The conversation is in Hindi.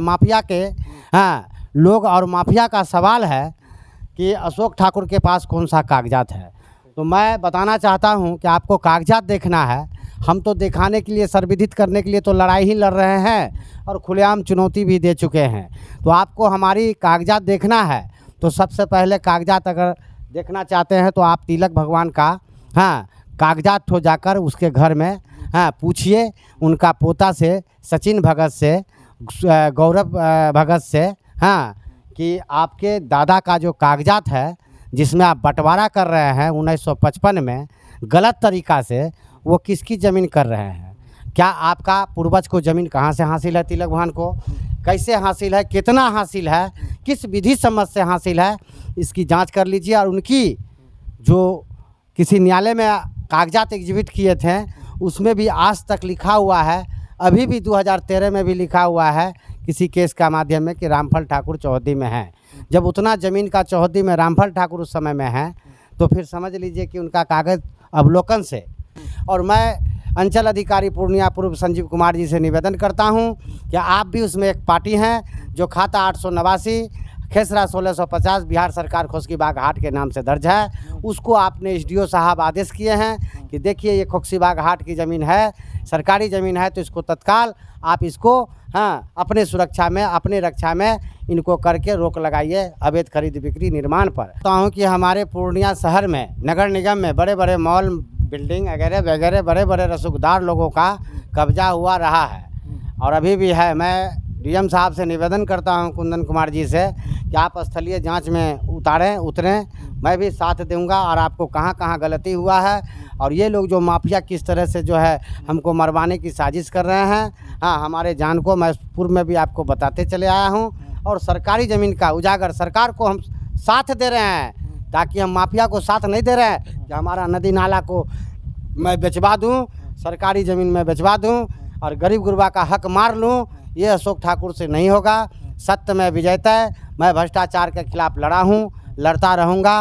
माफिया के लोग और माफिया का सवाल है कि अशोक ठाकुर के पास कौन सा कागजात है। तो मैं बताना चाहता हूं कि आपको कागजात देखना है। हम तो दिखाने के लिए, सर्वविदित करने के लिए तो लड़ाई ही लड़ रहे हैं और खुलेआम चुनौती भी दे चुके हैं। तो आपको हमारी कागजात देखना है तो सबसे पहले कागजात अगर देखना चाहते हैं तो आप तिलक भगवान का कागजात हो जाकर उसके घर में पूछिए, उनका पोता से, सचिन भगत से, गौरव भगत से कि आपके दादा का जो कागजात है जिसमें आप बंटवारा कर रहे हैं 1955 में गलत तरीक़ा से, वो किसकी ज़मीन कर रहे हैं। क्या आपका पूर्वज को ज़मीन कहाँ से हासिल है, तिलक भगवान को कैसे हासिल है, कितना हासिल है, किस विधि सम्मत से हासिल है, इसकी जांच कर लीजिए। और उनकी जो किसी न्यायालय में कागजात एग्जिबिट किए थे उसमें भी आज तक लिखा हुआ है, अभी भी 2013 में भी लिखा हुआ है किसी केस का माध्यम में कि रामफल ठाकुर चौहद्दी में है। जब उतना ज़मीन का चौहद्दी में रामफल ठाकुर उस समय में है तो फिर समझ लीजिए कि उनका कागज़ अवलोकन से। और मैं अंचल अधिकारी पूर्णिया पूर्व संजीव कुमार जी से निवेदन करता हूं कि आप भी उसमें एक पार्टी हैं जो खाता 889 खेसरा 1650 बिहार सरकार खोस्कीबाग हाट के नाम से दर्ज है। उसको आपने एसडीओ साहब आदेश किए हैं कि देखिए ये खोस्कीबाग हाट की ज़मीन है, सरकारी ज़मीन है, तो इसको तत्काल आप इसको अपने सुरक्षा में, अपने रक्षा में इनको करके रोक लगाइए अवैध खरीद बिक्री निर्माण पर। कहता हूँ कि हमारे पूर्णिया शहर में नगर निगम में बड़े बड़े मॉल, बिल्डिंग वगैरह वगैरह बड़े बड़े रसूखदार लोगों का कब्जा हुआ रहा है और अभी भी है। मैं डीएम साहब से निवेदन करता हूं, कुंदन कुमार जी से, कि आप स्थलीय जांच में उतरें। मैं भी साथ दूंगा और आपको कहां कहां गलती हुआ है और ये लोग जो माफिया किस तरह से जो है हमको मरवाने की साजिश कर रहे हैं। हमारे जान को मैं पूर्व में भी आपको बताते चले आया हूं। और सरकारी ज़मीन का उजागर सरकार को हम साथ दे रहे हैं, ताकि हम माफिया को साथ नहीं दे रहे हैं कि हमारा नदी नाला को मैं बेचवा दूँ, सरकारी ज़मीन में बेचवा दूँ और गरीब गुरबा का हक मार लूँ। ये अशोक ठाकुर से नहीं होगा। सत्य में विजेता है। मैं भ्रष्टाचार के खिलाफ लड़ा हूँ, लड़ता रहूँगा।